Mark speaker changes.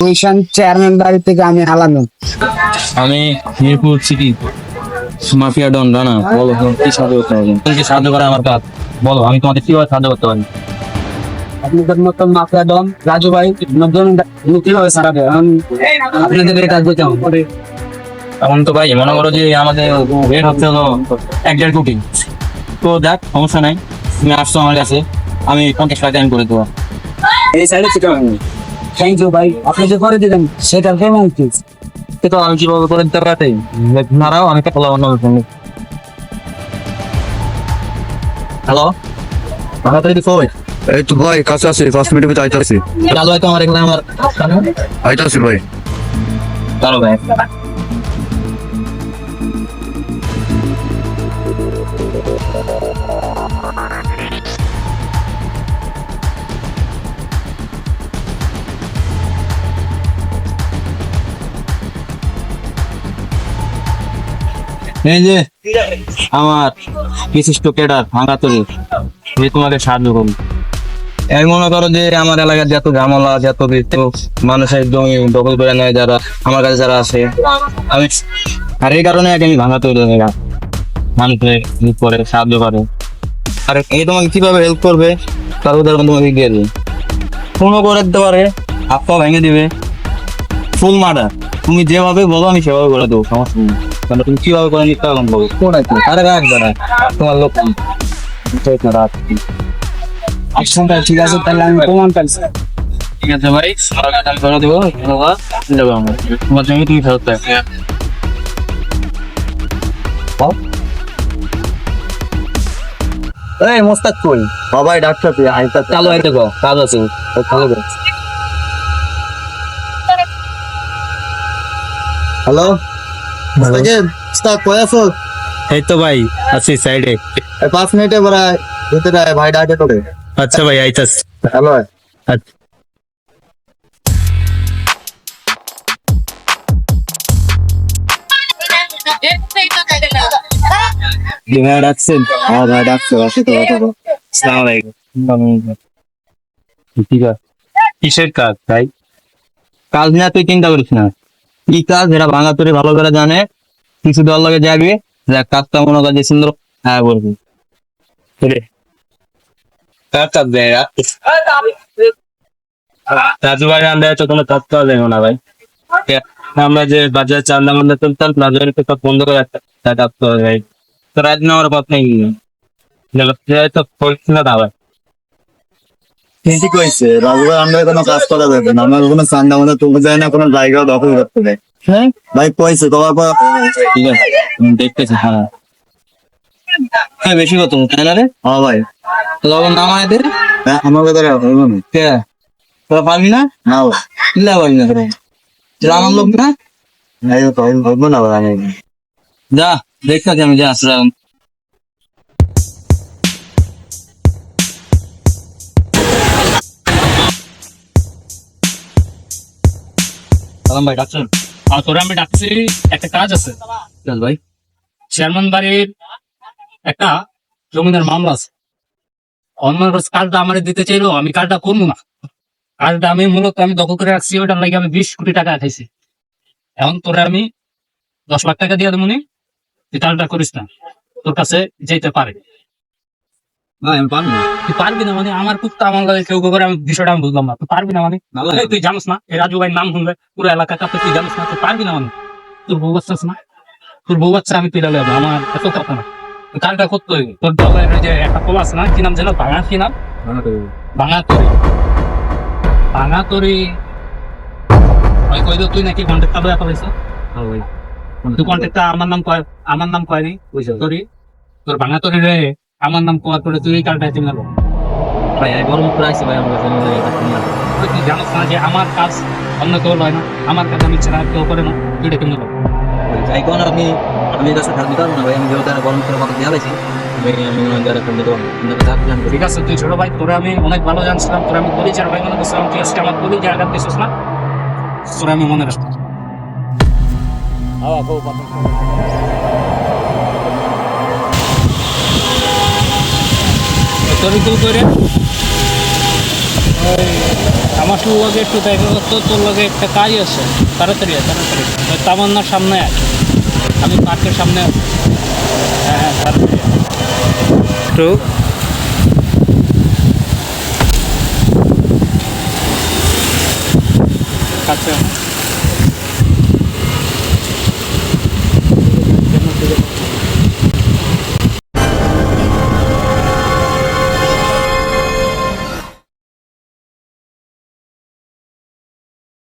Speaker 1: Gulshan chairman বাড়ি থেকে আমি আলামিন।
Speaker 2: আমি Mirpur city mafia don Rana. বলো কি সাহায্য করতে হবে? তোমাকে সাহায্য করা আমার কাজ। বলো আমি তোমাদের কিভাবে সাহায্য করতে পারি?
Speaker 1: আপনাদের মতো মাফিয়া ডন রাজু ভাই নতুন কিভাবে ছাড়াবে? আপনাদের এই কাজ কেমন?
Speaker 2: এখন তো ভাই মনে করো যে আমাদের রেট হচ্ছে হলো 1.5 কোটি। তো দেখ সমস্যা নাই, তুমি আসছো আমার কাছে, আমি 50 লাখ আমি করে দেবো।
Speaker 1: এই সাইডে থেকে থ্যাংক ইউ ভাই, আপনি যে করে দিলেন সেটার পেমেন্ট কি?
Speaker 2: তো আমি কিভাবে করে দিতে পারি? নারাও আমি একটা ফলো অন্য হ্যালো তাড়াতাড়ি দিতে হবে।
Speaker 3: এই তো ভাই কাছে আছি, 5 মিনিটের ভিতরে আইতাছি।
Speaker 2: চালু হয়তো আমার এখানে আমার
Speaker 3: আইতাছি ভাই।
Speaker 2: চলো ভাই। এই যে আমার বিশিষ্ট ক্যাডার ভাঙাতরি, যে তোমাকে সাহায্য করবো। এই মনে করো যে আমার এলাকার যত ঝামেলা, যত মানুষের জমি দখল করে নেয় যারা, আমার কাছে যারা আছে, আমি আর এই কারণে আগে আমি ভাঙাতরি মানুষের হেল্প করে, সাহায্য করে। আর এই তোমাকে কিভাবে হেল্প করবে তার উদাহরণ তোমাকে দিয়ে দেবে। ফোনও করে দিতে পারে, হাত পা ভেঙে দিবে, ফুল মার্ডার। তুমি যেভাবে বলো আমি সেভাবে করে দেবো, সমস্যা নেই। কারণ তুমি কিভাবে করে নিতে পারলাম বলো। কোন আছে? আরে রাখ দাঁড়া, তোমার লোক রাখ।
Speaker 1: অ্যাকশনটা ঠিক আছে, তাহলে আমি প্রমাণ পাইছি।
Speaker 2: ঠিক আছে ভাই, আমি করে দেবো, দেবো আমরা তোমার জমি তুমি ফেরত দেয়। এই মোস্তাক কই?
Speaker 3: বাবাই ডাক্তার তুই আইতা
Speaker 2: চালু আইতে গো, কাজ আছে চালু করে।
Speaker 3: হ্যালো সাকিব স্টাক কই আছো?
Speaker 2: এই তো ভাই আছি সাইডে।
Speaker 3: 5 মিনিটে বড় ভিতরে আয় ভাই, ডাকে তোকে।
Speaker 2: আচ্ছা ভাই আইতাস।
Speaker 3: হ্যালো
Speaker 2: আচ্ছা ভাই রাখছেন।
Speaker 3: হ্যাঁ ভাই ডাক্তার আসি তো।
Speaker 2: আসসালামু আলাইকুম। ঠিক আছে, কিসের কাজ ভাই? কাজ না তুই চিন্তা করিস না, কি কাজ এরা ভাঙা তোরে ভালো করে জানে। কিছু দল লগে যাবি, কাজটা মনে কর যে সুন্দর হ্যাঁ বলবি। কাজ কাজ দেয় রাজু ভাই আন্দাজ তো কোনো কাজ করা যাবে না ভাই। আমরা যে বাজার চান্দা মান্দা তুলতাম বাজারে তো সব বন্ধ করে কাজ করা যায়। তো রাত না আমার কথা নেই তো করছি না দাবার।
Speaker 3: ঠিকই কইছে রাজু ভাই, আমরা কোনো কাজ করা যাবে না, আমার কোনো চান্দা মান্দা তুলতে যায় না, কোনো জায়গা দখল করতে দেয়।
Speaker 2: হ্যাঁ
Speaker 3: ভাই কইছে তোমার পর
Speaker 2: ঠিক আছে, দেখতেছি। হ্যাঁ হ্যাঁ বেশি কত তাই না রে?
Speaker 3: হ্যাঁ ভাই।
Speaker 2: লবণ নামায় দে।
Speaker 3: হ্যাঁ আমার কথা হইব না।
Speaker 2: কে তোরা পারবি না?
Speaker 3: না ভাই
Speaker 2: কিল্লা পারবি না তোরা? তোরা আমার লোক না?
Speaker 3: এই তো হইব না ভাই। আমি
Speaker 2: যা দেখতে আমি যা আসলাম। সালাম ভাই ডাকছেন?
Speaker 4: তোরা আমি ডাকছি, একটা কাজ আছে।
Speaker 2: চল ভাই।
Speaker 4: চেয়ারম্যান বাড়ির একটা জমিদার মামলা আছে। অন্য কাজটা আমার দিতে চাইলো, আমি কাজটা করবো না। কাজটা আমি মূলত আমি দখল করে রাখছি, ওটার লাগে আমি 20 কোটি টাকা খাইছি। এখন তোরা আমি 10 লাখ টাকা দিয়ে দেবো, তুই কাজটা করিস না, তোর কাছে যেতে পারে।
Speaker 2: ভাই আমি পারবো না।
Speaker 4: তুই পারবি না মানে? আমার কুত্তা আমার লাগে কেউ করে, আমি বিষয়টা আমি বুঝলাম না। তুই পারবি না মানে? এই তুই জানিস না এই রাজু ভাই নাম শুনবে পুরো এলাকা কাছে, তুই জানিস না, তুই পারবি না মানে? তোর বউ বাচ্চা আছে না? তোর বউ বাচ্চা আমি তুলে নেবো, আমার এত কথা না। কাজটা করতে হইবে। তোর দলের যে একটা পোলা আছে না, কি নাম যেন? ভাঙা, কি নাম? ভাঙাতরি। ভাঙাতরি ওই কইল তুই নাকি কন্ট্রাক্টর লয়া পাইছ। তুই কন্ট্রাক্টর আমার নাম কয়, আমার নাম কয়নি তোরই। তোর ভাঙাতরি রে আমার নাম কোয়ার করে তুই এই কাজটা চিনে নেবো।
Speaker 2: ভাই আমি বড় মুখ রাখছি ভাই, আমার কাছে
Speaker 4: তুই জানিস না যে আমার কাজ অন্য কেউ লয় না, আমার কাজ আমি ছাড়া কেউ করে না, তুই এটা কেমন?
Speaker 2: যাই কোন আমি আমি কাছে খারাপ দিতে পারবো না ভাই। আমি যেহেতু গরম করে কথা দিয়ে আলাইছি, আমি যারা খারাপ দিতে পারবো না।
Speaker 4: ঠিক আছে, তুই ছোট ভাই, তোরা আমি অনেক ভালো জানছিলাম, তোরা আমি বলি যার ভাই মনে করছিলাম, তুই আজকে আমার বলি যে আঘাত দিছিস না, তোরা আমি মনে রাখতাম। তোর করে আমার লগে একটু দেখা করতো, তোর লগে একটা কাজ আছে, তাড়াতাড়ি আয়, তাড়াতাড়ি। ওই তামান্নার সামনে আয়, আমি পার্কের সামনে আছি। হ্যাঁ হ্যাঁ, তাড়াতাড়ি আয়। একটু আচ্ছা